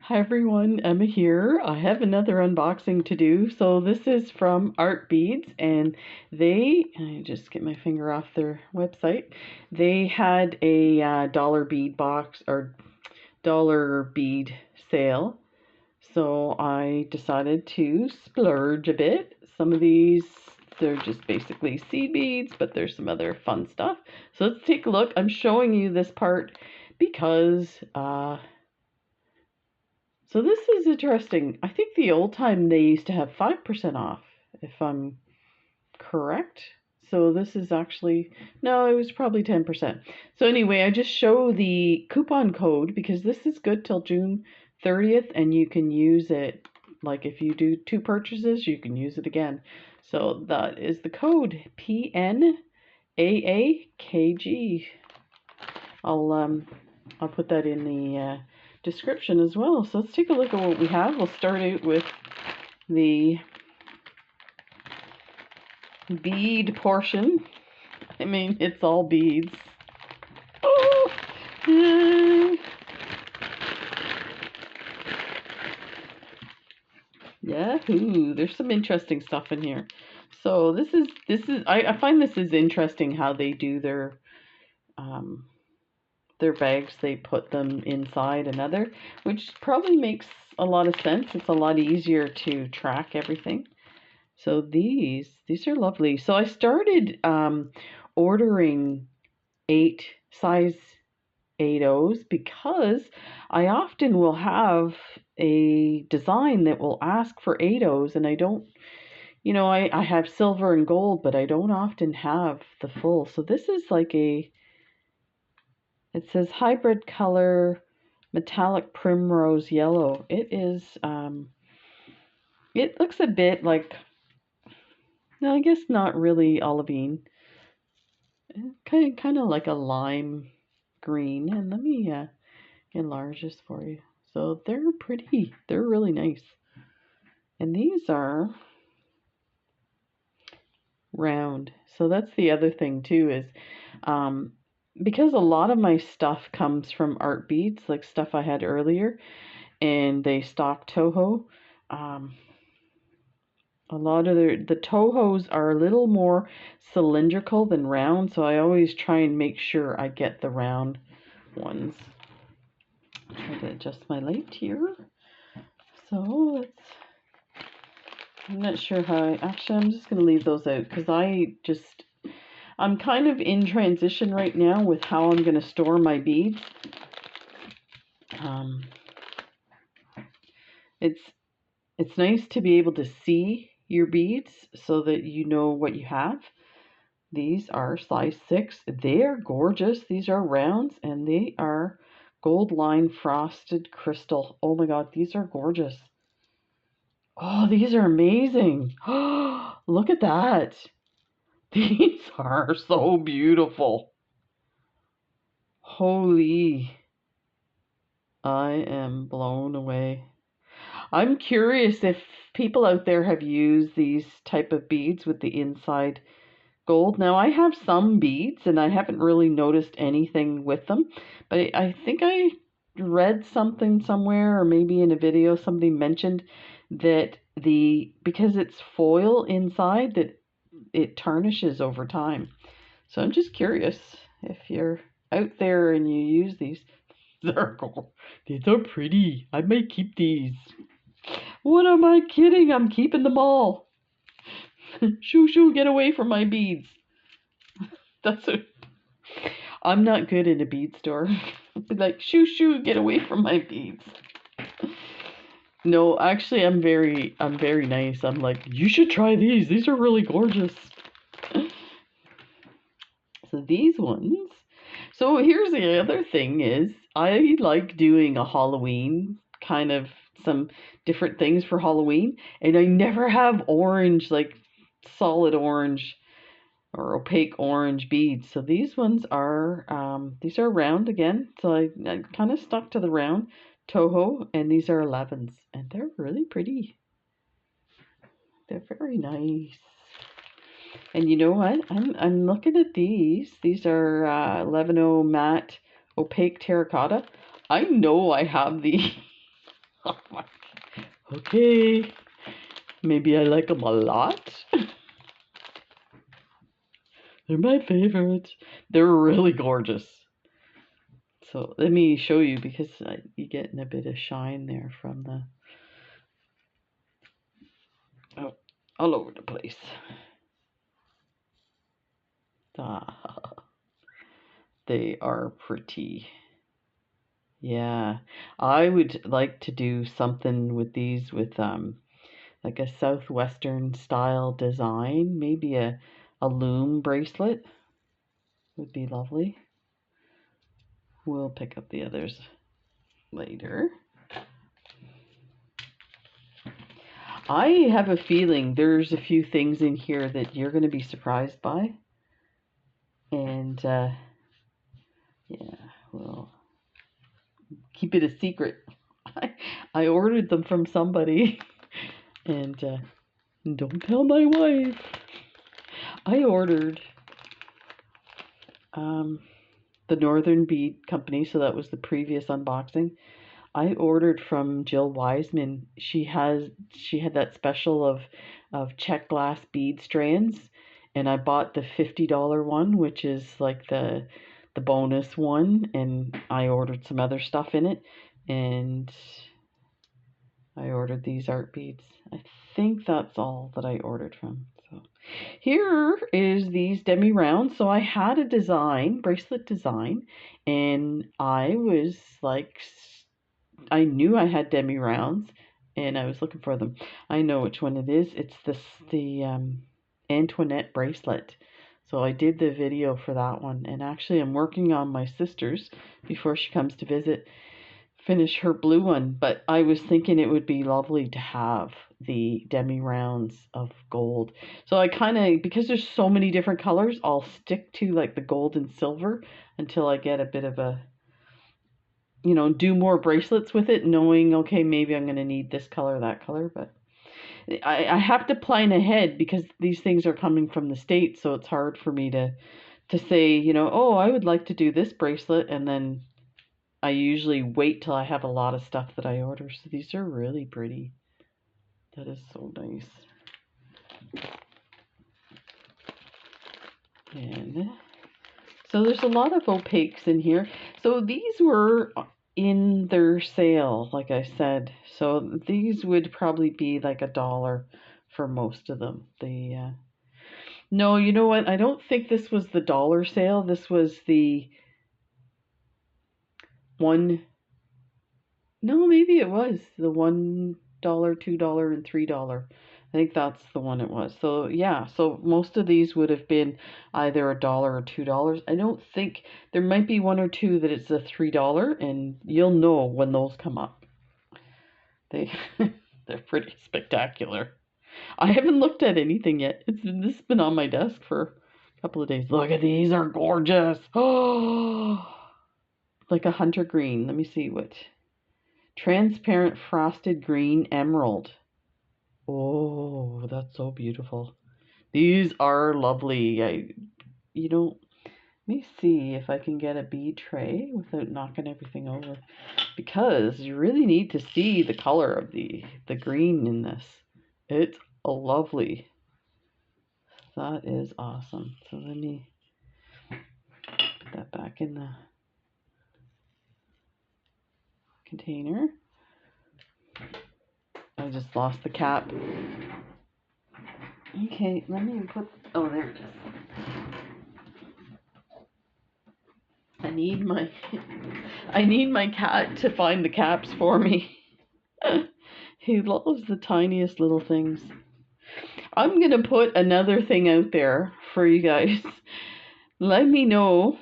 Hi everyone, Emma here. I have another unboxing to do. So this is from ArtBeads, and I just get my finger off their website. They had a dollar bead box or dollar bead sale. So I decided to splurge a bit. Some of these, they're just basically seed beads, but there's some other fun stuff. So let's take a look. I'm showing you this part because so this is interesting. I think the old time they used to have 5% off, if I'm correct. So this is actually, no, it was probably 10%. So anyway, I just show the coupon code because this is good till June 30th and you can use it, like if you do 2 purchases, you can use it again. So that is the code PNAAKG. I'll put that in the description as well. So let's take a look at what we have. We'll start out with the bead portion. I mean, it's all beads. Oh, yay. Yahoo! There's some interesting stuff in here. So this is I find this is interesting how they do their bags. They put them inside another, which probably makes a lot of sense. It's a lot easier to track everything. So these are lovely. So I started ordering size 8's because I often will have a design that will ask for 8's, and I don't, I have silver and gold, but I don't often have the full. So this is like it says hybrid color metallic primrose yellow. It is, it looks a bit like, no, I guess not really olivine. Kind of like a lime green. And let me enlarge this for you. So they're pretty. They're really nice. And these are round. So that's the other thing too is because a lot of my stuff comes from ArtBeads, like stuff I had earlier, and they stock Toho. A lot of the Tohos are a little more cylindrical than round, so I always try and make sure I get the round ones. Try to adjust my light here. So I'm not sure how actually I'm just going to leave those out because I'm kind of in transition right now with how I'm going to store my beads. It's nice to be able to see your beads so that you know what you have. These are size 6. They are gorgeous. These are rounds and they are gold line frosted crystal. Oh my god, these are gorgeous. Oh, these are amazing. Oh, look at that. These are so beautiful. Holy. I am blown away. I'm curious if people out there have used these type of beads with the inside gold. Now I have some beads and I haven't really noticed anything with them, but I think I read something somewhere or maybe in a video somebody mentioned that because it's foil inside that it tarnishes over time. So I'm just curious if you're out there and you use these. They're cool. These are pretty. I might keep these. What am I kidding? I'm keeping them all. Shoo shoo, get away from my beads. That's it. I'm not good in a bead store. Like, shoo shoo, get away from my beads. No, actually I'm very nice. I'm like, you should try these. These are really gorgeous. So these ones. So here's the other thing is I like doing a Halloween kind of some different things for Halloween, and I never have orange, like solid orange or opaque orange beads. So these ones are these are round again. So I kind of stuck to the round Toho, and these are 11s, and they're really pretty. They're very nice. And you know what? I'm looking at these. These are 11.0 matte opaque terracotta. I know I have these. Okay, maybe I like them a lot. They're my favorite. They're really gorgeous. So let me show you because you're getting a bit of shine there from the, oh, all over the place. Ah, they are pretty. Yeah, I would like to do something with these with like a southwestern style design, maybe a loom bracelet would be lovely. We'll pick up the others later. I have a feeling there's a few things in here that you're going to be surprised by. And yeah, we'll keep it a secret. I ordered them from somebody. And don't tell my wife. I ordered the Northern Bead Company, so that was the previous unboxing. I ordered from Jill Wiseman. She had that special of check glass bead strands, and I bought the $50 one, which is like the bonus one, and I ordered some other stuff in it, and I ordered these ArtBeads. I think that's all that I ordered from. So here is these demi rounds. So I had a design, bracelet design, and I was like, I knew I had demi rounds, and I was looking for them. I know which one it is. It's the Antoinette bracelet. So I did the video for that one, and actually I'm working on my sister's before she comes to visit, finish her blue one. But I was thinking it would be lovely to have the demi rounds of gold. So I kind of, because there's so many different colors, I'll stick to like the gold and silver until I get a bit of a, you know, do more bracelets with it, knowing, okay, maybe I'm going to need this color, that color. But I have to plan ahead because these things are coming from the States, so it's hard for me to say, you know, oh, I would like to do this bracelet, and then I usually wait till I have a lot of stuff that I order. So these are really pretty. That is so nice. And so there's a lot of opaques in here. So these were in their sale, like I said. So these would probably be like $1 for most of them. No, you know what? I don't think this was the dollar sale. This was the one. No, maybe it was the $1, $2, and $3. I think that's the one it was. So yeah, so most of these would have been either $1 or $2. I don't think there might be one or two that it's a $3, and you'll know when those come up. They're pretty spectacular. I haven't looked at anything yet. This has been on my desk for a couple of days. Look at these, are gorgeous. Oh, like a hunter green. Let me see what. Transparent frosted green emerald. Oh, that's so beautiful. These are lovely. You know, let me see if I can get a bead tray without knocking everything over, because you really need to see the color of the green in this. It's lovely. That is awesome. So let me put that back in the container. I just lost the cap. Okay, let me put, oh, there it is. I need my cat to find the caps for me. He loves the tiniest little things. I'm going to put another thing out there for you guys. Let me know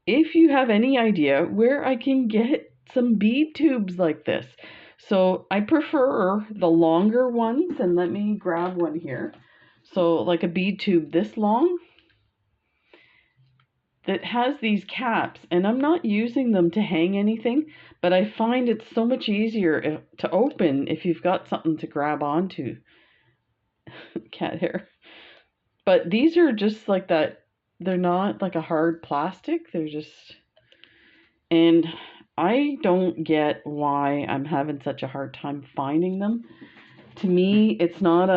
if you have any idea where I can get some bead tubes like this. So I prefer the longer ones, and let me grab one here. So like a bead tube this long that has these caps, and I'm not using them to hang anything, but I find it's so much easier to open if you've got something to grab onto. Cat hair. But these are just like that. They're not like a hard plastic. They're just, and I don't get why I'm having such a hard time finding them. To me, it's not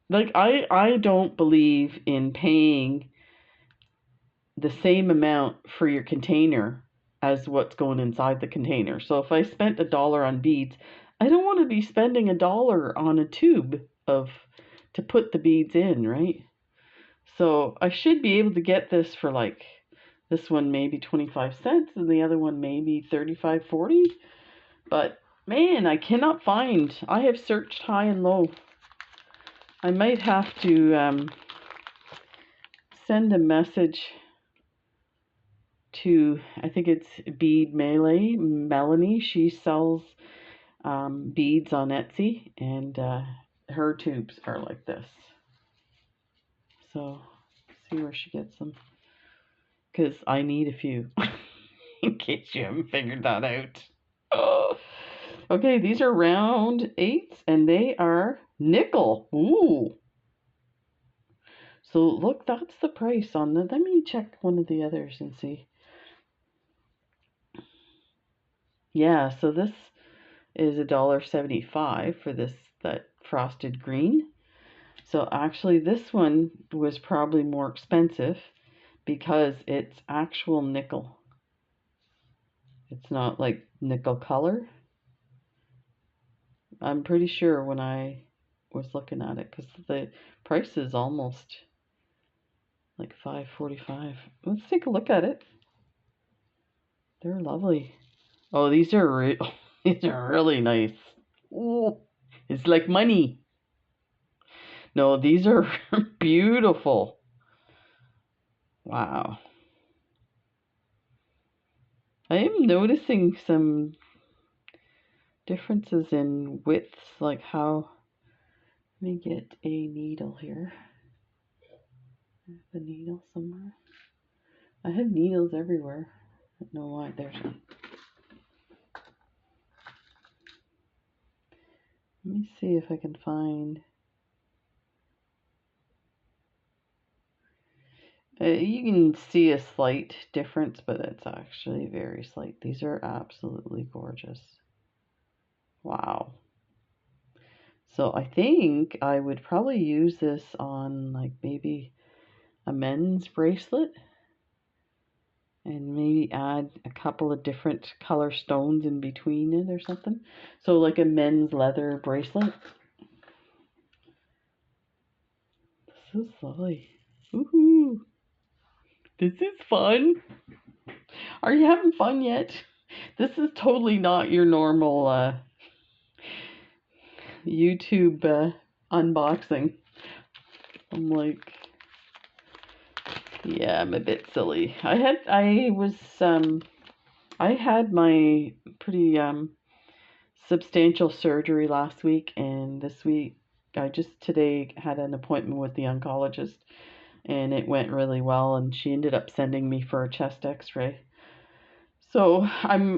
like I don't believe in paying the same amount for your container as what's going inside the container. So if I spent $1 on beads, I don't want to be spending $1 on a tube of to put the beads in, right? So I should be able to get this for like this one maybe 25 cents and the other one maybe 35, 40. But man, I cannot find. I have searched high and low. I might have to send a message to, I think it's Bead Melee, Melanie. She sells beads on Etsy, and her tubes are like this. So, see where she gets them. Because I need a few, in case you haven't figured that out. Oh. Okay, these are round 8s, and they are nickel. Ooh. So, look, that's the price on the... Let me check one of the others and see. Yeah, so this is $1.75 for that frosted green. So actually this one was probably more expensive because it's actual nickel. It's not like nickel color. I'm pretty sure when I was looking at it, because the price is almost like $5.45. Let's take a look at it. They're lovely. Oh, these are these are really nice. Ooh, it's like money. No, these are beautiful. Wow. I am noticing some differences in widths, like how... Let me get a needle here. I have a needle somewhere. I have needles everywhere. I don't know why. There's one. Let me see if I can find... you can see a slight difference, but it's actually very slight. These are absolutely gorgeous. Wow. So I think I would probably use this on like maybe a men's bracelet, and maybe add a couple of different color stones in between it or something. So like a men's leather bracelet. This is lovely. Woohoo! This is fun. Are you having fun yet? This is totally not your normal YouTube unboxing. I'm like, yeah, I'm a bit silly. I had my pretty substantial surgery last week, and this week I just today had an appointment with the oncologist, and it went really well, and she ended up sending me for a chest x-ray. So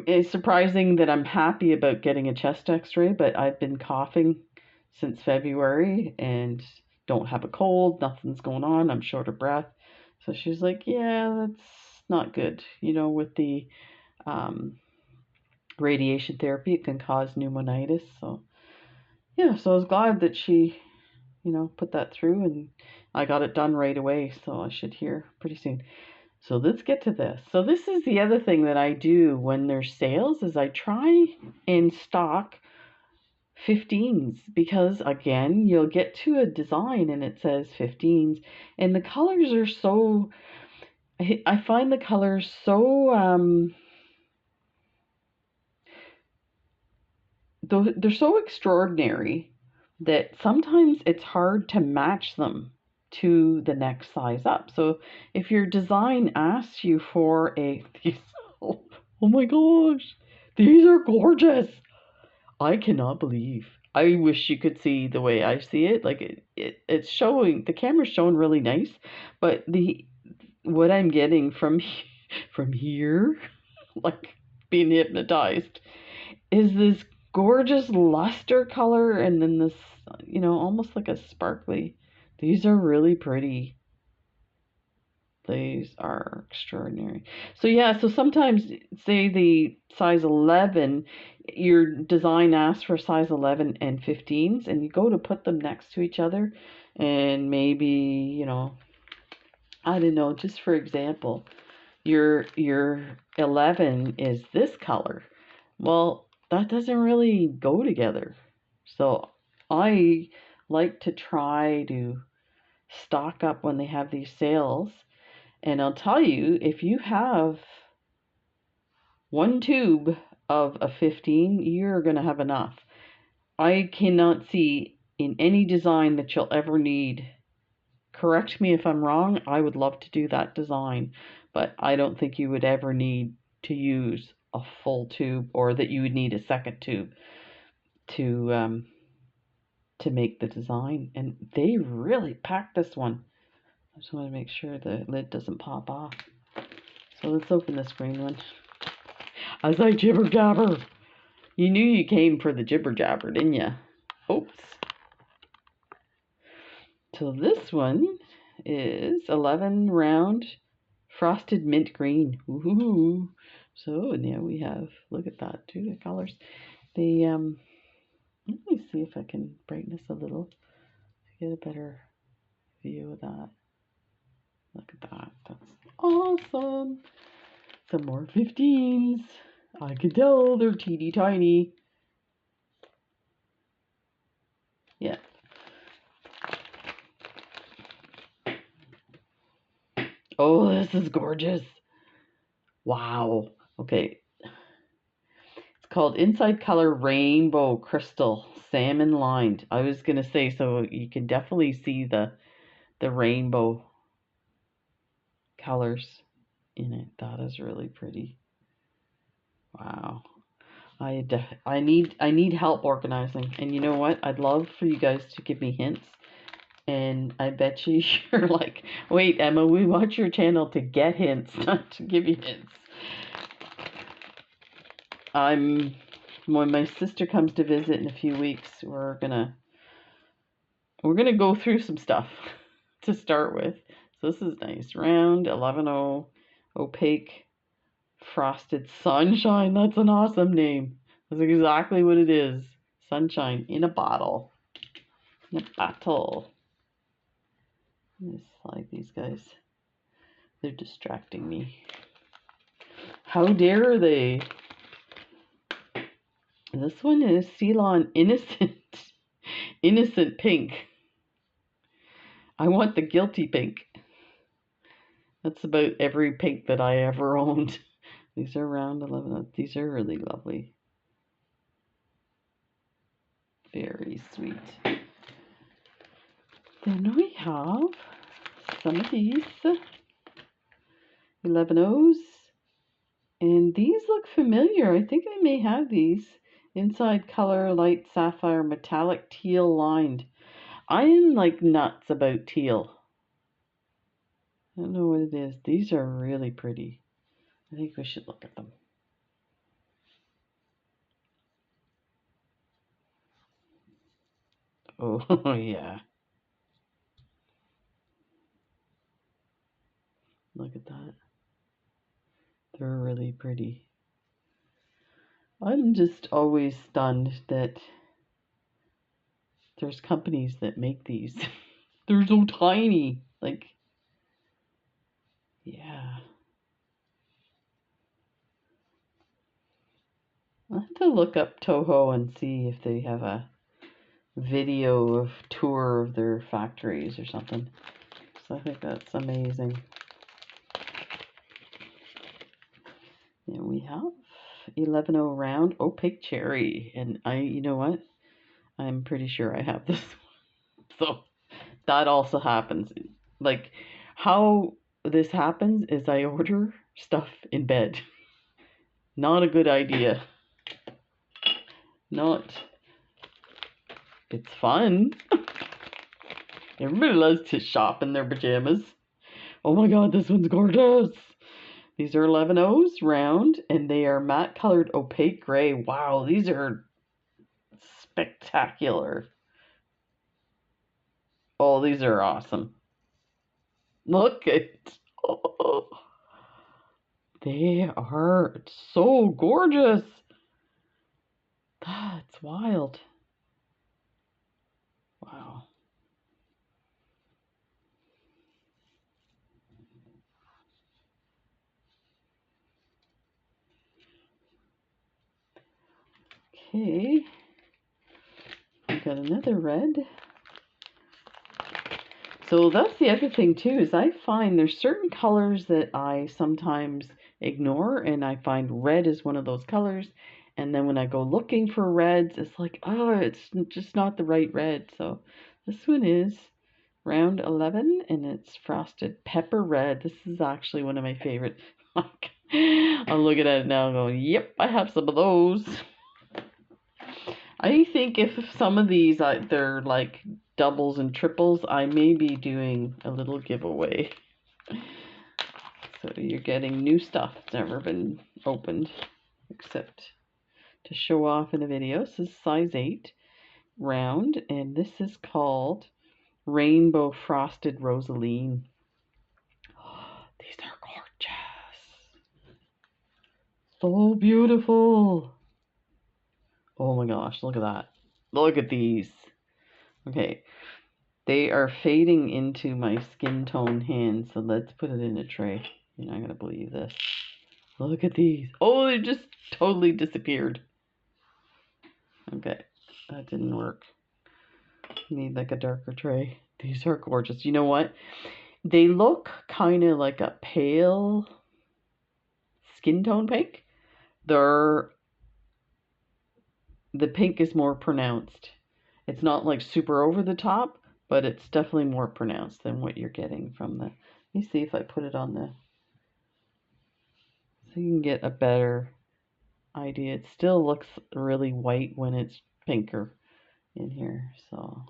it's surprising that I'm happy about getting a chest x-ray, but I've been coughing since February and don't have a cold, nothing's going on, I'm short of breath. So she's like, yeah, that's not good. You know, with the radiation therapy, it can cause pneumonitis. So yeah, so I was glad that she, put that through, and I got it done right away. So I should hear pretty soon. So let's get to this. So this is the other thing that I do when there's sales, is I try and stock 15s, because again, you'll get to a design and it says 15s, and the colors are so, I find the colors so they're so extraordinary that sometimes it's hard to match them to the next size up. So if your design asks you for oh my gosh, these are gorgeous. I cannot believe. I wish you could see the way I see it. Like it's showing, the camera's showing really nice, but what I'm getting from here, like being hypnotized, is this gorgeous luster color, and then this, almost like a sparkly. These are really pretty. These are extraordinary. So yeah, so sometimes say the size 11, your design asks for size 11 and 15s, and you go to put them next to each other, and maybe, you know, I don't know, just for example, your 11 is this color. Well, that doesn't really go together. So I like to try to stock up when they have these sales. And I'll tell you, if you have one tube of a 15, you're going to have enough. I cannot see in any design that you'll ever need. Correct me if I'm wrong, I would love to do that design, but I don't think you would ever need to use a full tube, or that you would need a second tube to make the design. And they really packed this one. I just want to make sure the lid doesn't pop off. So let's open this green one. I was like, jibber jabber. You knew you came for the jibber jabber, didn't you? Oops. So this one is 11 round frosted mint green. Ooh. So now we have, look at that, two the colors. The let me see if I can brighten this a little to get a better view of that. Look at that. That's awesome. Some more 15s. I can tell they're teeny tiny. Yeah. Oh, this is gorgeous. Wow. Okay. It's called Inside Color Rainbow Crystal Salmon Lined. I was going to say, so you can definitely see the rainbow colors in it. That is really pretty. Wow. I need help organizing. And you know what? I'd love for you guys to give me hints. And I bet you you're like, wait, Emma, we watch your channel to get hints, not to give you hints. When my sister comes to visit in a few weeks, we're gonna go through some stuff to start with. So this is nice. Round 11O opaque frosted sunshine. That's an awesome name. That's exactly what it is. Sunshine in a bottle. In a bottle. I just like these guys. They're distracting me. How dare they? This one is Ceylon Innocent. Innocent pink. I want the guilty pink. That's about every pink that I ever owned. These are round 11. These are really lovely. Very sweet. Then we have some of these 11Os. And these look familiar. I think I may have these. Inside Color Light Sapphire Metallic Teal Lined. I am like nuts about teal. I don't know what it is. These are really pretty. I think we should look at them. Oh, yeah. Look at that. They're really pretty. I'm just always stunned that there's companies that make these. They're so tiny. Like, yeah. I'll have to look up Toho and see if they have a video of tour of their factories or something. So I think that's amazing. And we have 11O round opaque cherry, and you know what? I'm pretty sure I have this one. So that also happens. Like, how this happens is I order stuff in bed. Not a good idea. Not. It's fun. Everybody loves to shop in their pajamas. Oh my god, this one's gorgeous. These are 11Os round, and they are matte colored opaque gray. Wow, these are spectacular. Oh, these are awesome. Look at Oh, they are so gorgeous. That's wild. Wow. Okay. We got another red. So that's the other thing too, is I find there's certain colors that I sometimes ignore, and I find red is one of those colors. And then when I go looking for reds, it's like, oh, it's just not the right red. So this one is round 11, and it's frosted pepper red. This is actually one of my favorite. I'm looking at it now and going, yep, I have some of those. I think if some of these they're like doubles and triples, I may be doing a little giveaway. So you're getting new stuff that's never been opened except to show off in a video. This is size 8 round, and this is called Rainbow Frosted Rosaline. Oh, these are gorgeous. So beautiful. Oh my gosh, look at that. Look at these. Okay, they are fading into my skin tone hands, so let's put it in a tray. You're not gonna believe this. Look at these. Oh, they just totally disappeared. Okay, that didn't work. Need like a darker tray. These are gorgeous. You know what? They look kind of like a pale skin tone pink. The pink is more pronounced. It's not like super over the top, but it's definitely more pronounced than what you're getting from the. Let me see if I put it on the. So you can get a better idea. It still looks really white when it's pinker in here. So.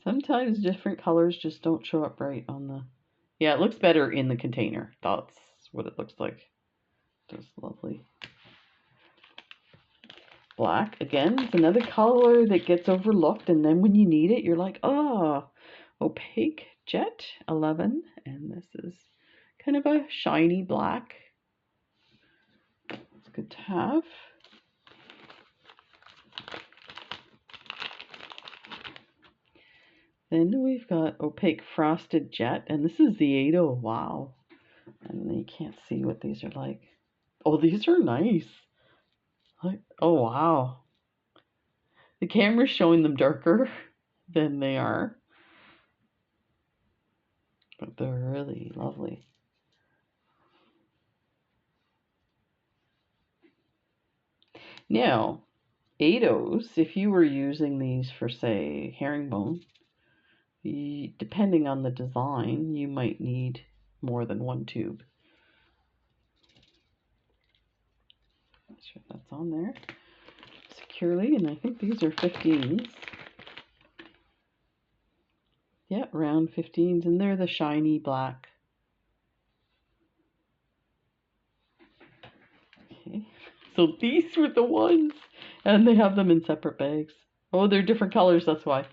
Sometimes different colors just don't show up right on the. Yeah, it looks better in the container. That's what it looks like. Just lovely. Black, again, it's another color that gets overlooked, and then when you need it, you're like, oh, opaque jet 11, and this is kind of a shiny black. It's good to have. Then we've got opaque frosted jet, and this is the 80. Wow. And you can't see what these are like. Oh, these are nice. Oh, wow. The camera's showing them darker than they are. But they're really lovely. Now, 80s, if you were using these for, say, herringbone, depending on the design, you might need more than one tube. Make sure that's on there securely, and I think these are 15s. Yeah, round 15s, and they're the shiny black. Okay, so these were the ones, and they have them in separate bags. Oh, they're different colors, that's why.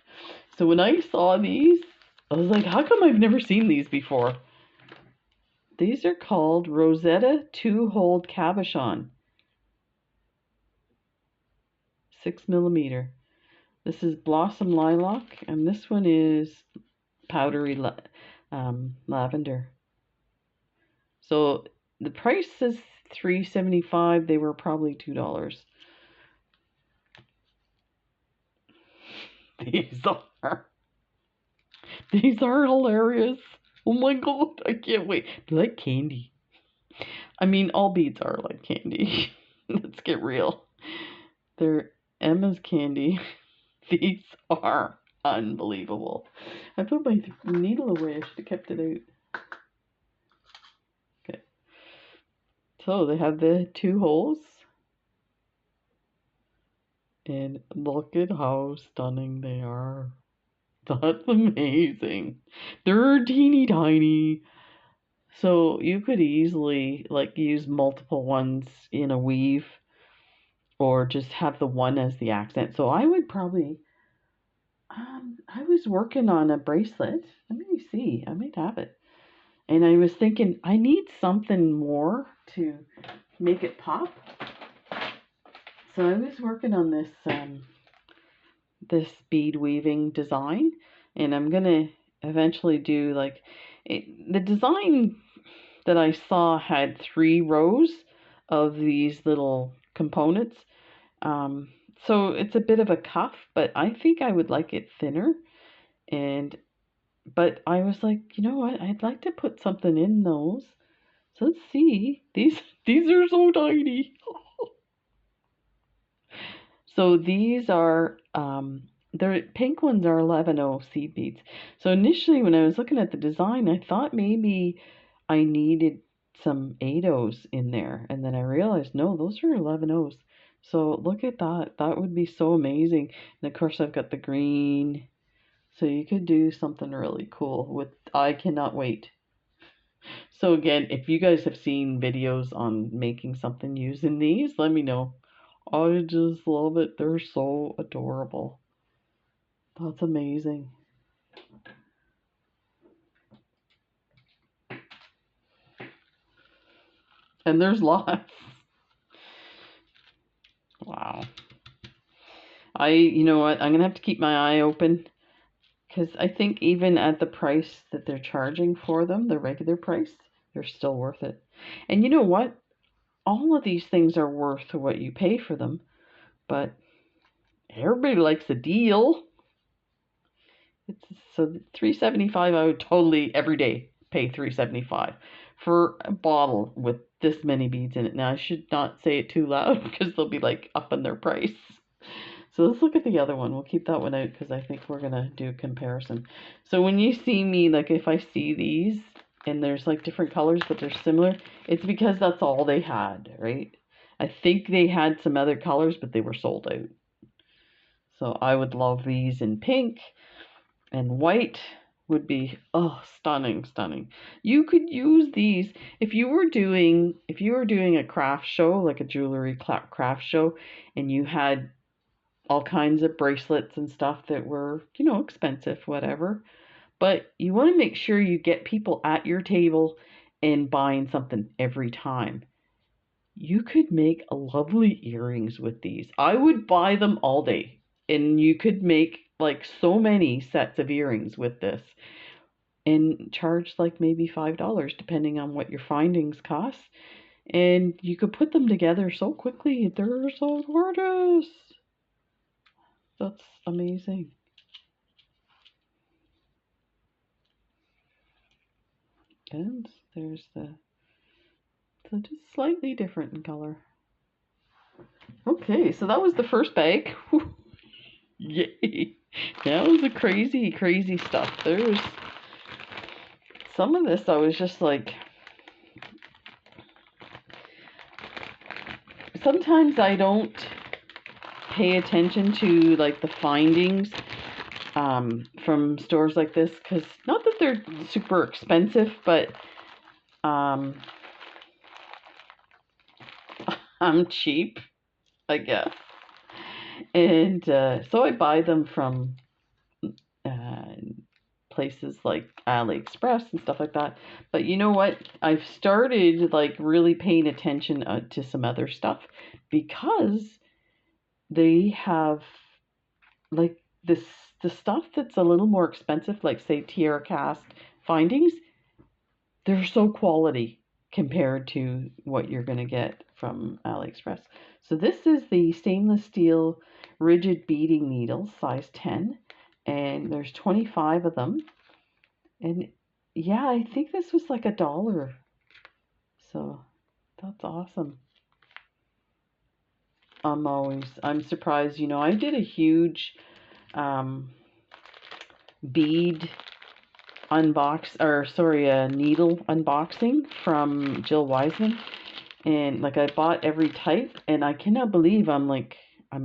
So when I saw these, I was like, how come I've never seen these before? These are called Rosetta 2-Hold Cabochon. 6mm. This is Blossom Lilac, and this one is Powdery Lavender. So the price is $3.75. They were probably $2. These are hilarious. Oh my god, I can't wait. They're like candy. I mean, all beads are like candy. Let's get real. They're Emma's candy. These are unbelievable. I put my needle away. I should have kept it out. Okay. So they have the 2 holes. And look at how stunning they are. That's amazing. They're teeny tiny. So you could easily like use multiple ones in a weave. or just have the one as the accent. So I would probably, I was working on a bracelet. Let me see, I might have it. And I was thinking, I need something more to make it pop. So I was working on this bead weaving design, and I'm gonna eventually do like the design that I saw had 3 rows of these little components. Um, so it's a bit of a cuff, but I think I would like it thinner. And but I was like, you know what? I'd like to put something in those. So let's see. These are so tiny. So these are the pink ones are 11O seed beads. So initially when I was looking at the design, I thought maybe I needed some 8Os in there, and then I realized no, those are 11Os. So look at that. That would be so amazing. And of course I've got the green. So you could do something really cool with, I cannot wait. So again, if you guys have seen videos on making something using these, let me know. I just love it. They're so adorable. That's amazing. And there's lots. Wow. You know what? I'm going to have to keep my eye open, because I think even at the price that they're charging for them, the regular price, they're still worth it. And you know what? All of these things are worth what you pay for them, but everybody likes a deal. It's so $3.75. I would totally every day pay $3.75 for a bottle with this many beads in it. Now I should not say it too loud because they'll be like up in their price. So let's look at the other one. We'll keep that one out because I think we're gonna do a comparison. So when you see me, like if I see these and there's like different colors but they're similar, it's because that's all they had, right? I think they had some other colors but they were sold out. So I would love these in pink. And white would be, oh, stunning, stunning. You could use these if you were doing a craft show, like a jewelry craft show, and you had all kinds of bracelets and stuff that were, expensive, whatever. But you want to make sure you get people at your table and buying something every time. You could make lovely earrings with these. I would buy them all day. And you could make like so many sets of earrings with this and charge like maybe $5 depending on what your findings cost. And you could put them together so quickly. They're so gorgeous. That's amazing. And there's so just slightly different in color. Okay, so that was the first bag. Yay. That was the crazy, crazy stuff. There's some of this I was just like, sometimes I don't pay attention to like the findings from stores like this, because not that they're super expensive, but I'm cheap, I guess. And so I buy them from uh, places like AliExpress and stuff like that. But you know what? I've started like really paying attention to some other stuff, because they have like this the stuff that's a little more expensive, like say Tierra Cast findings. They're so quality compared to what you're going to get from AliExpress. So this is the stainless steel rigid beading needles, size 10, and there's 25 of them. And yeah, I think this was like $1. So that's awesome. I'm surprised. I did a huge bead needle unboxing from Jill Wiseman, and like I bought every type, and I cannot believe I'm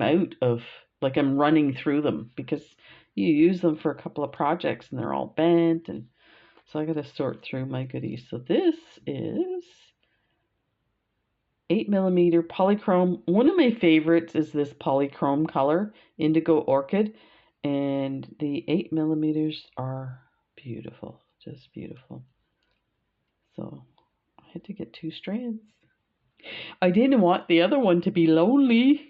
out of, like, I'm running through them, because you use them for a couple of projects and they're all bent, and so I got to sort through my goodies. So this is 8mm polychrome. One of my favorites is this polychrome color, Indigo Orchid, and the 8mm are beautiful, just beautiful. So I had to get 2 strands. I didn't want the other one to be lonely.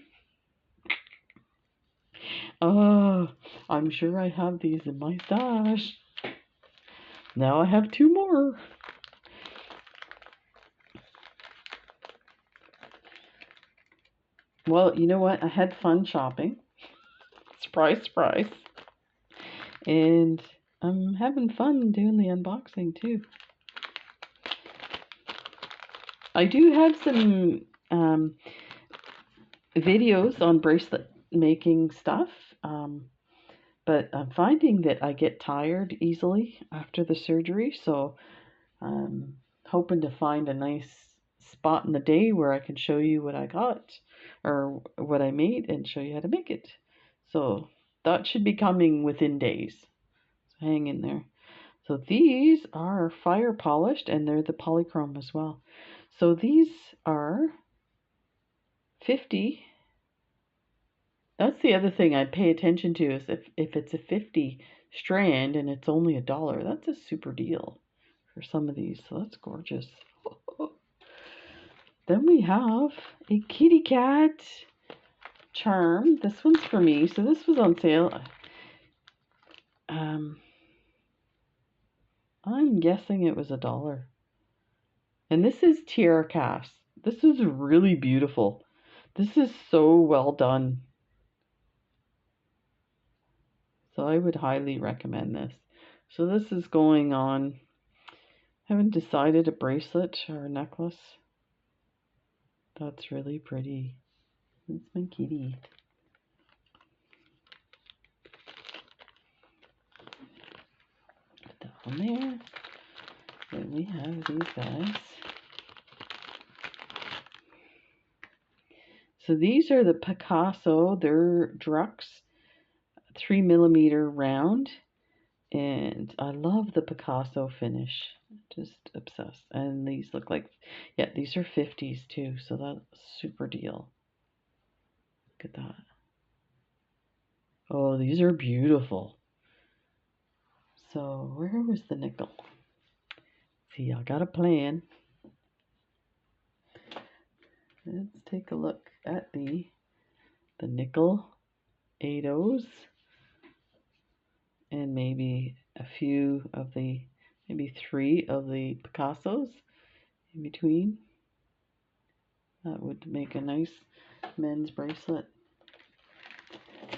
I'm sure I have these in my stash. Now I have 2 more. Well, you know what? I had fun shopping. Surprise, surprise. And I'm having fun doing the unboxing too. I do have some videos on bracelet making stuff, but I'm finding that I get tired easily after the surgery, so I'm hoping to find a nice spot in the day where I can show you what I got or what I made and show you how to make it. So that should be coming within days. So hang in there. So these are fire polished and they're the polychrome as well. So these are 50. That's the other thing I pay attention to is if it's a 50 strand and it's only $1, that's a super deal for some of these. So that's gorgeous. Then we have a kitty cat charm. This one's for me. So this was on sale. I'm guessing it was $1. And this is tiara cast. This is really beautiful. This is so well done. So I would highly recommend this. So this is going on. Haven't decided a bracelet or a necklace. That's really pretty. That's my kitty. Put that on there. Then we have these guys. So these are the Picasso. They're Drux 3mm round. And I love the Picasso finish. Just obsessed. And these look like, yeah, these are 50s too. So that's super deal. Look at that. Oh, these are beautiful. So where was the nickel? See, I got a plan. Let's take a look at the nickel 8/0s and maybe a few of the, maybe 3 of the Picassos in between. That would make a nice men's bracelet.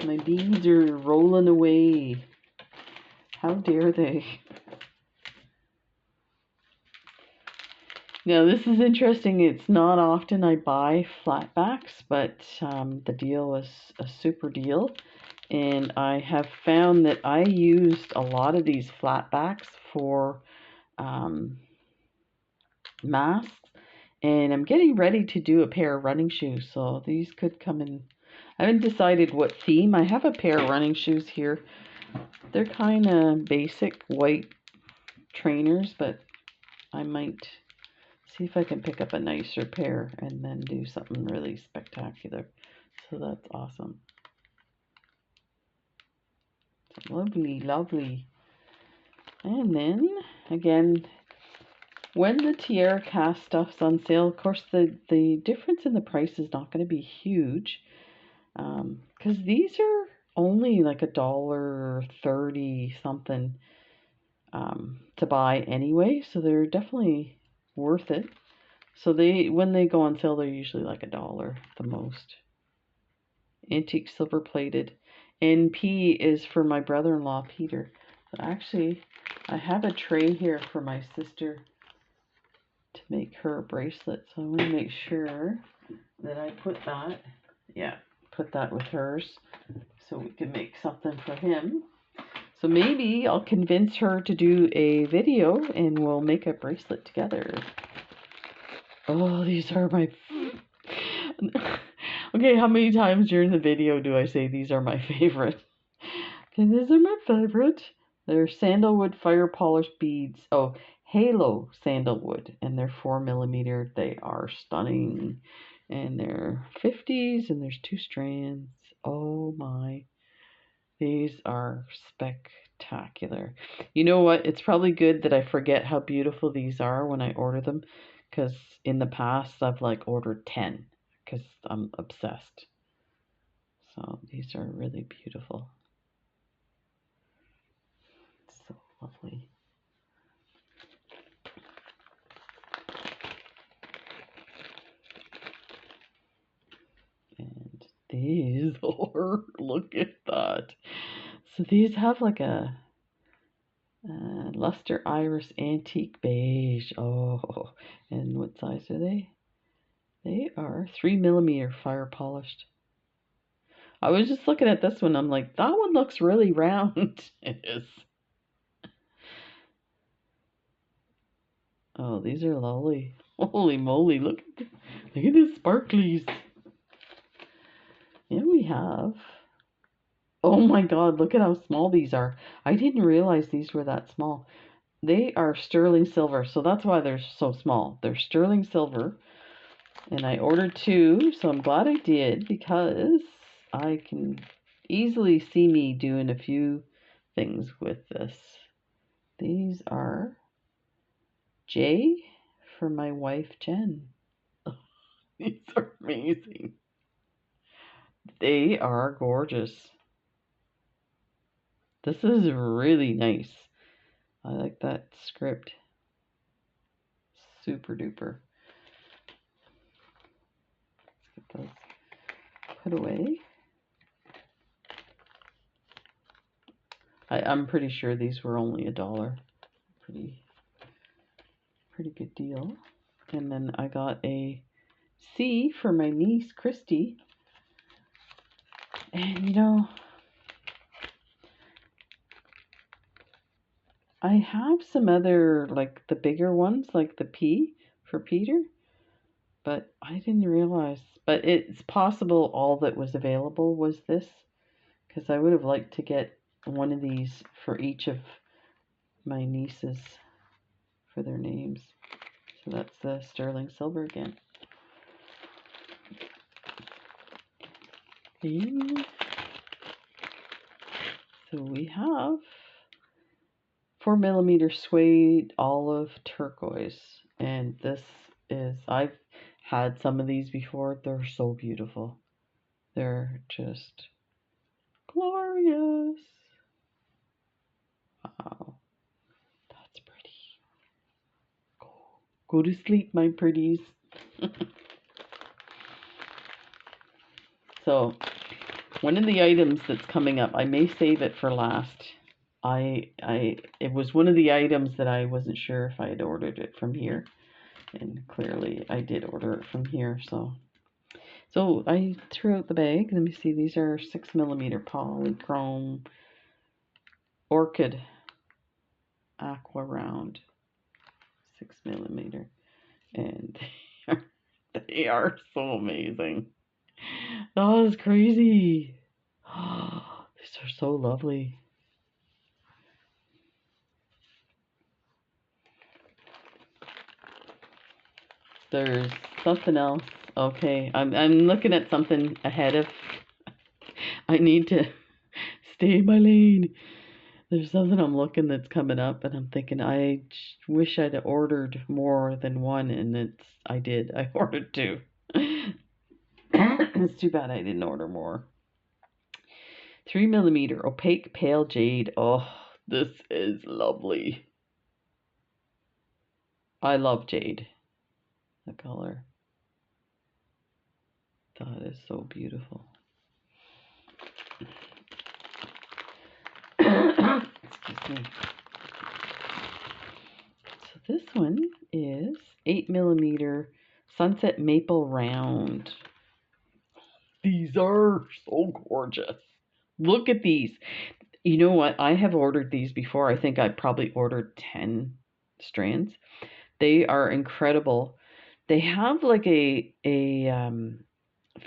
My beads are rolling away. How dare they? Now this is interesting. It's not often I buy flatbacks, but the deal was a super deal. And I have found that I used a lot of these flatbacks for masks. And I'm getting ready to do a pair of running shoes. So these could come in. I haven't decided what theme. I have a pair of running shoes here. They're kind of basic white trainers, but I might see if I can pick up a nicer pair and then do something really spectacular. So that's awesome. Lovely, lovely. And then, again, when the tiara cast stuff's on sale, of course, the difference in the price is not going to be huge. Because these are only like $1.30 something to buy anyway. So they're definitely worth it. So when they go on sale, they're usually like $1 the most. Antique silver plated. And P is for my brother-in-law, Peter. So actually, I have a tray here for my sister to make her a bracelet. So I want to make sure that I put that, put that with hers so we can make something for him. So maybe I'll convince her to do a video and we'll make a bracelet together. Oh, these are my... Okay, how many times during the video do I say these are my favorite? Okay, these are my favorite. They're sandalwood fire polished beads. Oh, Halo Sandalwood, and they're 4mm. They are stunning, and they're 50s, and there's 2 strands. Oh my, these are spectacular. You know what? It's probably good that I forget how beautiful these are when I order them, because in the past I've like ordered 10 because I'm obsessed. So these are really beautiful. So lovely. And these are, look at that. So these have like a luster iris antique beige. Oh, and what size are they? They are 3mm fire polished. I was just looking at this one. I'm like, that one looks really round. It is. Oh, these are lovely. Holy moly, look at the sparklies. Yeah, we have. Oh my god, look at how small these are. I didn't realize these were that small. They are sterling silver, so that's why they're so small. They're sterling silver, and I ordered 2, so I'm glad I did because I can easily see me doing a few things with this. These are J for my wife Jen. These are amazing. They are gorgeous. This is really nice. I like that script. Super duper. Let's get those put away. I'm pretty sure these were only $1. Pretty good deal. And then I got a C for my niece Christy. And you know, I have some other, like the bigger ones, like the P for Peter, but I didn't realize. But it's possible all that was available was this, because I would have liked to get one of these for each of my nieces for their names. So that's the sterling silver again. And so we have 4mm suede olive turquoise, and this is, I've had some of these before. They're so beautiful. They're just glorious. Wow, that's pretty. Go to sleep, my pretties. So one of the items that's coming up, I may save it for last. It was one of the items that I wasn't sure if I had ordered it from here, and clearly I did order it from here. So I threw out the bag. Let me see. These are 6mm polychrome orchid aqua round, 6mm, and they are so amazing. That was crazy. These are so lovely. There's something else. Okay, I'm looking at something ahead of. I need to stay in my lane. There's something I'm looking that's coming up, and I'm thinking I wish I'd ordered more than one, and I did. I ordered 2. It's too bad I didn't order more. 3mm opaque pale jade. Oh, this is lovely. I love jade. The color. That is so beautiful. Excuse me. So this one is 8mm sunset maple round. These are so gorgeous. Look at these. You know what? I have ordered these before. I think I probably ordered 10 strands. They are incredible. They have like a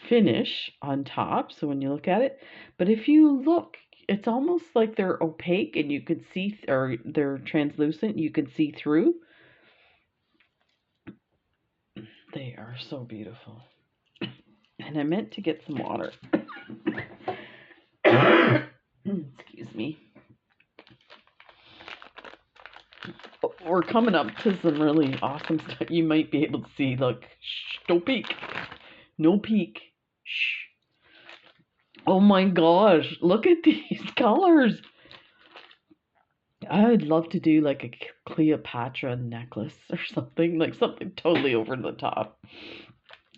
finish on top, so when you look at it, but if you look, it's almost like they're opaque and you could see, or they're translucent, you can see through. They are so beautiful. And I meant to get some water. Excuse me. We're coming up to some really awesome stuff. You might be able to see. Look, shh, don't peek. No peek. Shh. Oh my gosh, look at these colors. I would love to do like a Cleopatra necklace or something, like something totally over the top.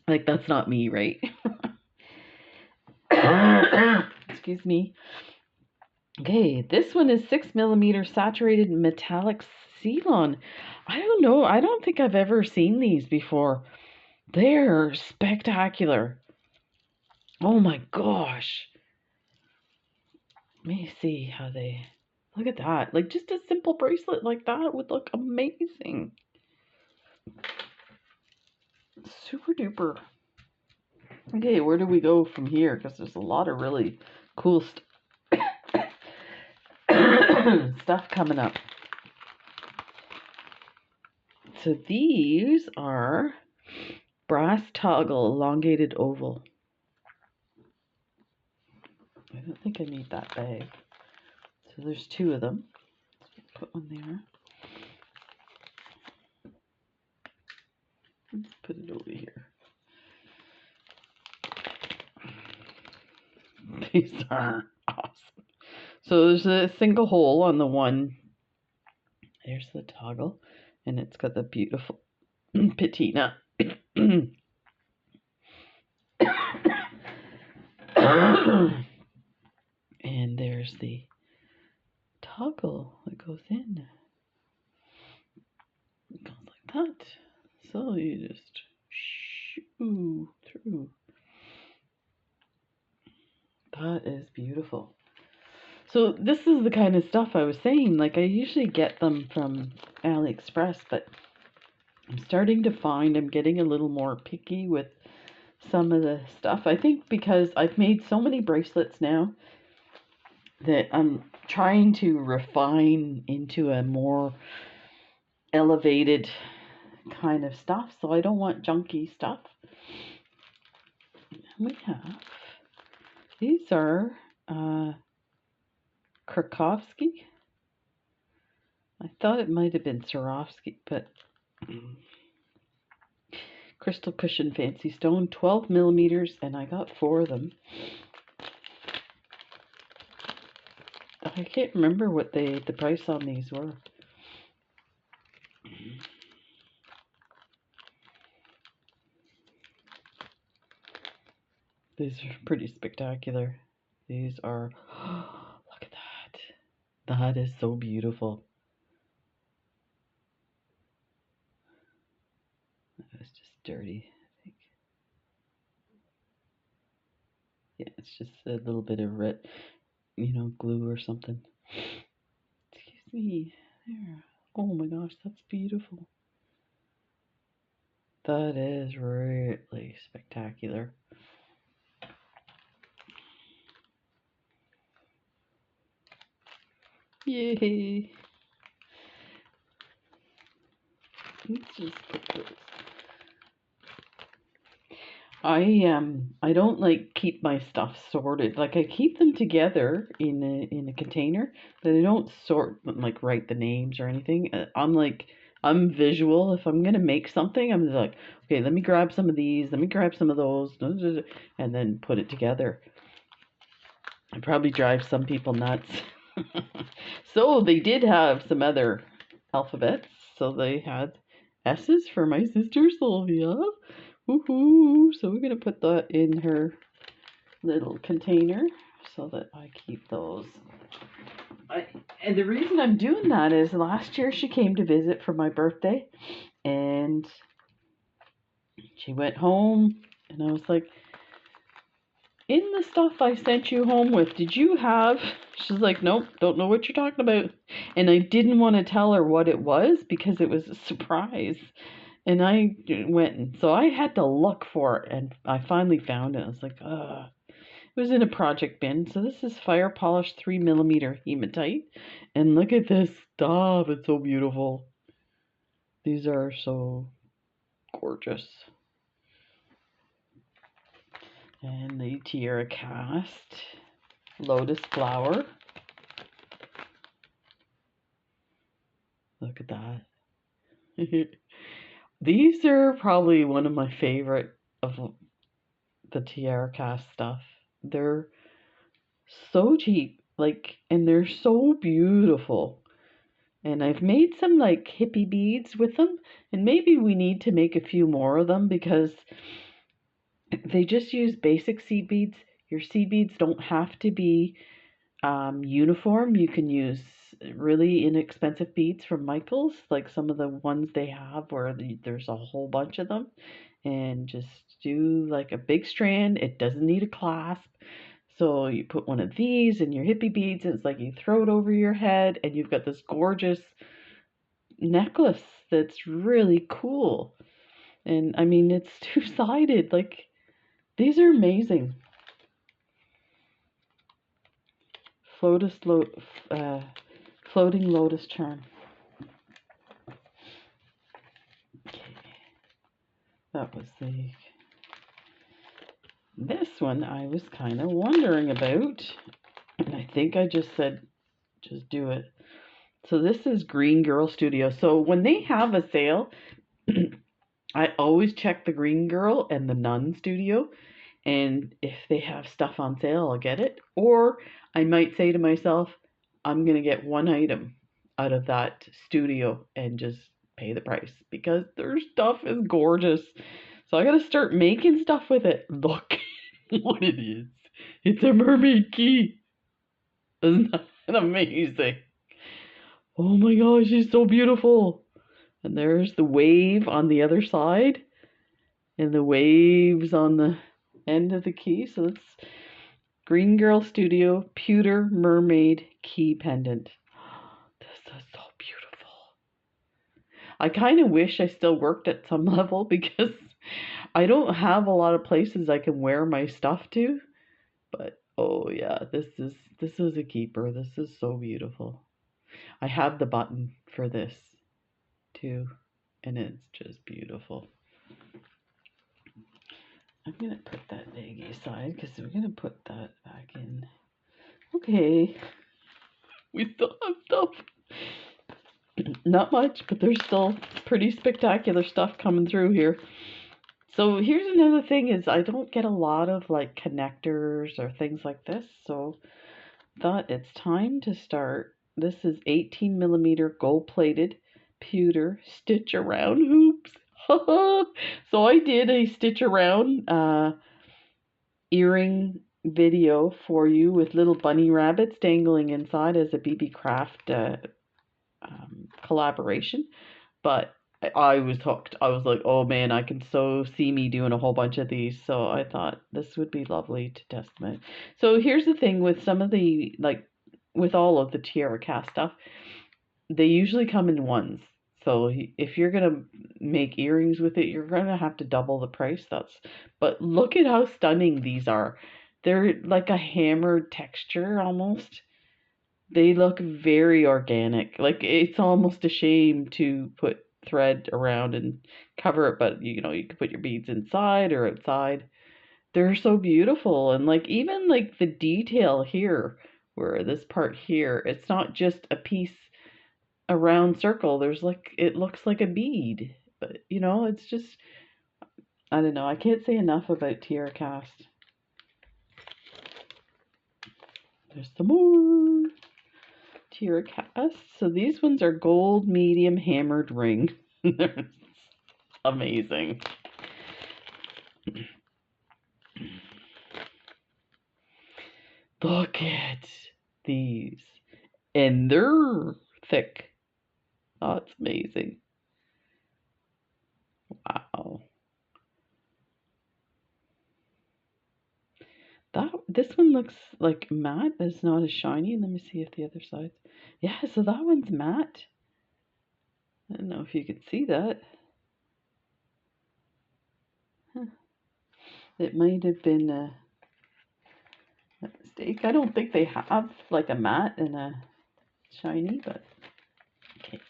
Like that's not me, right? Excuse me. Okay, this one is 6mm saturated metallic Ceylon. I don't know. I don't think I've ever seen these before. They're spectacular. Oh my gosh. Let me see how they... Look at that. Like just a simple bracelet like that would look amazing. Super duper. Okay, where do we go from here? Because there's a lot of really cool stuff coming up. So these are brass toggle elongated oval. I don't think I need that bag. So there's 2 of them. Put one there. Let's put it over here. These are awesome. So there's a single hole on the one. There's the toggle. And it's got the beautiful patina. And there's the toggle that goes in. It goes like that. So you just shoo through. That is beautiful. So this is the kind of stuff I was saying. Like I usually get them from AliExpress, but I'm starting to find I'm getting a little more picky with some of the stuff. I think because I've made so many bracelets now that I'm trying to refine into a more elevated kind of stuff. So I don't want junky stuff. We have, these are Krakowski. I thought it might have been Swarovski, but crystal cushion fancy stone, 12mm, and I got 4 of them. I can't remember what the price on these were. These are pretty spectacular. These are, look at that. That is so beautiful. It's just dirty, I think. Yeah, it's just a little bit of red, glue or something. Excuse me. There. Oh my gosh, that's beautiful. That is really spectacular. Yay! Let's just put this. I don't like keep my stuff sorted. Like I keep them together in a container, but I don't sort them, like write the names or anything. I'm visual. If I'm gonna make something, I'm like, okay, let me grab some of these, let me grab some of those, and then put it together. I probably drive some people nuts. So they did have some other alphabets. So they had S's for my sister Sylvia. Woohoo! So we're gonna put that in her little container so that I keep those. And the reason I'm doing that is last year she came to visit for my birthday, and she went home, and I was like, in the stuff I sent you home with, did you have... She's like, nope, don't know what you're talking about. And I didn't want to tell her what it was because it was a surprise. And I went, so I had to look for it, and I finally found it. I was like, ugh. It was in a project bin. So this is fire polished 3mm hematite. And look at this stuff. It's so beautiful. These are so gorgeous. And the tiara cast lotus flower. Look at that. These are probably one of my favorite of the tiara cast stuff. They're so cheap, like, and they're so beautiful. And I've made some like hippie beads with them, and maybe we need to make a few more of them because they just use basic seed beads. Your seed beads don't have to be uniform. You can use really inexpensive beads from Michael's, like some of the ones they have where there's a whole bunch of them, and just do like a big strand. It doesn't need a clasp. So you put one of these in your hippie beads, and it's like you throw it over your head, and you've got this gorgeous necklace that's really cool. And I mean, it's two-sided. Like, these are amazing. Floating lotus charm. Okay. That was this one I was kind of wondering about, and I think I just said, just do it. So this is Green Girl Studio. So when they have a sale, I always check the Green Girl and the Nun Studio, and if they have stuff on sale, I'll get it. Or I might say to myself, I'm going to get one item out of that studio and just pay the price because their stuff is gorgeous. So I got to start making stuff with it. Look what it is. It's a mermaid key. Isn't that amazing? Oh my gosh, she's so beautiful. And there's the wave on the other side, and the waves on the end of the key. So it's Green Girl Studio Pewter Mermaid Key Pendant. This is so beautiful. I kind of wish I still worked at some level because I don't have a lot of places I can wear my stuff to. But oh yeah, this is a keeper. This is so beautiful. I have the button for this too, and it's just beautiful. I'm going to put that eggy aside because we're going to put that back in. Okay. We still have stuff. Not much, but there's still pretty spectacular stuff coming through here. So here's another thing is I don't get a lot of like connectors or things like this. So I thought it's time to start. This is 18mm gold plated pewter stitch around hoops. So I did a stitch around earring video for you with little bunny rabbits dangling inside as a BB Craft collaboration. But I was hooked. I was like, oh man, I can so see me doing a whole bunch of these. So I thought this would be lovely to test them out. So here's the thing with some of the, like, with all of the tiara cast stuff, they usually come in ones. So if you're going to make earrings with it, you're going to have to double the price. But look at how stunning these are. They're like a hammered texture almost. They look very organic. Like, it's almost a shame to put thread around and cover it, but you know, you could put your beads inside or outside. They're so beautiful. And like, even like the detail here, where this part here, it's not just a piece, a round circle. There's like, it looks like a bead, but you know, it's just, I don't know. I can't say enough about tiara cast. There's some more tiara cast. So these ones are gold medium hammered ring. They're amazing. Look at these. And they're thick. Oh, it's amazing. Wow. This one looks like matte. It's not as shiny. Let me see if the other side's. Yeah, so that one's matte. I don't know if you could see that. Huh. It might have been a mistake. I don't think they have like a matte and a shiny, but okay.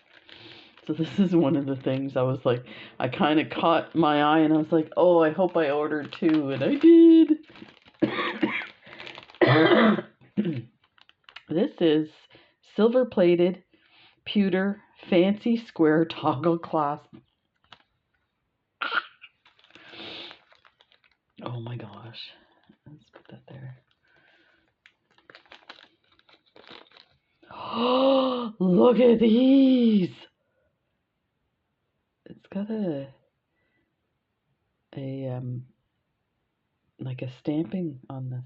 So this is one of the things I was like, I kind of caught my eye and I was like, oh, I hope I ordered two, and I did. This is silver plated pewter fancy square toggle clasp. Oh my gosh. Let's put that there. Oh, look at these. It's got a like a stamping on the.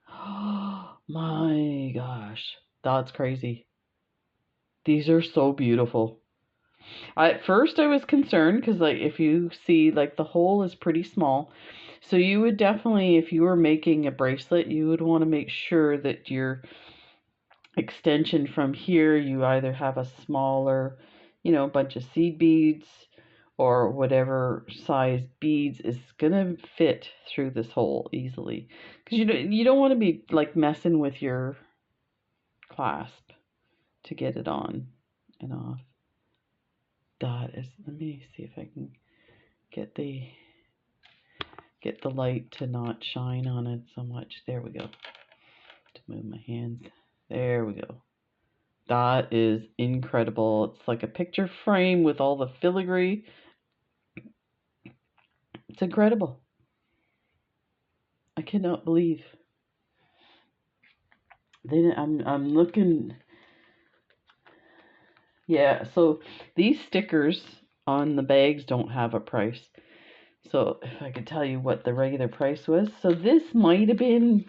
Oh my gosh. That's crazy. These are so beautiful. At first I was concerned because like if you see like the hole is pretty small. So you would definitely, if you were making a bracelet, you would want to make sure that your extension from here, you either have a smaller, bunch of seed beads or whatever size beads is gonna fit through this hole easily. Because you don't want to be like messing with your clasp to get it on and off. That is, let me see if I can get the light to not shine on it so much. There we go. To move my hands. There we go. That is incredible. It's like a picture frame with all the filigree. It's incredible. I cannot believe. I'm looking. Yeah, so these stickers on the bags don't have a price. So if I could tell you what the regular price was. So this might have been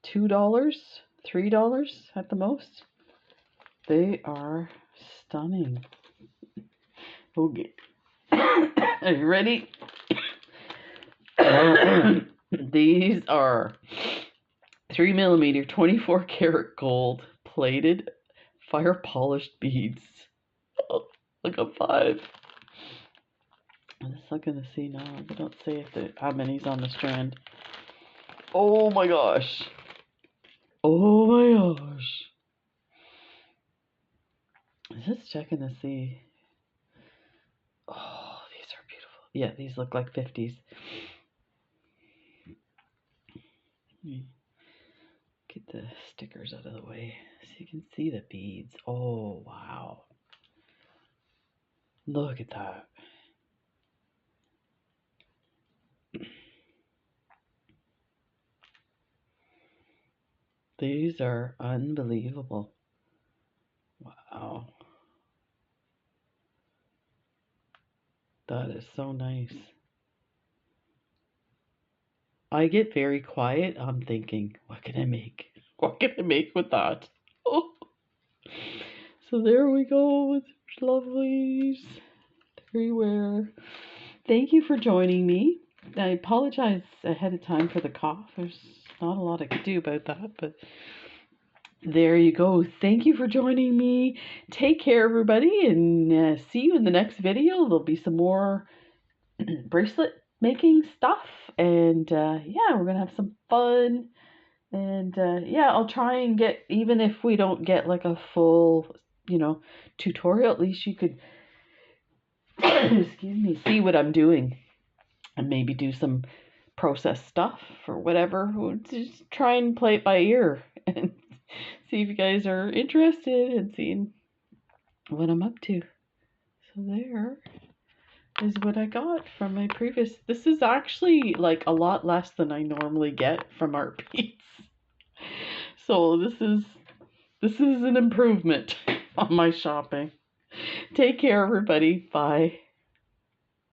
$2, $3 at the most. They are stunning. Okay. Are you ready? These are 3mm 24 karat gold plated fire polished beads. Oh, look at 5. I'm just looking to see now. They don't say how many's on the strand. Oh my gosh. Oh my gosh. Just checking to see. Oh, these are beautiful. Yeah, these look like 50s. Get the stickers out of the way so you can see the beads. Oh, wow. Look at that. These are unbelievable. Wow. That is so nice. I get very quiet. I'm thinking, what can I make? What can I make with that? Oh. So there we go with lovelies everywhere. Thank you for joining me. I apologize ahead of time for the cough. There's not a lot I could do about that, but there you go. Thank you for joining me. Take care, everybody, and see you in the next video. There'll be some more bracelet making stuff, and yeah, we're gonna have some fun. And yeah, I'll try and get, even if we don't get like a full, tutorial, at least you could, excuse me, see what I'm doing and maybe do some process stuff or whatever. We'll just try and play it by ear and see if you guys are interested in seeing what I'm up to. So there is what I got from my previous. This is actually like a lot less than I normally get from ArtBeads. So this is an improvement on my shopping. Take care, everybody. Bye.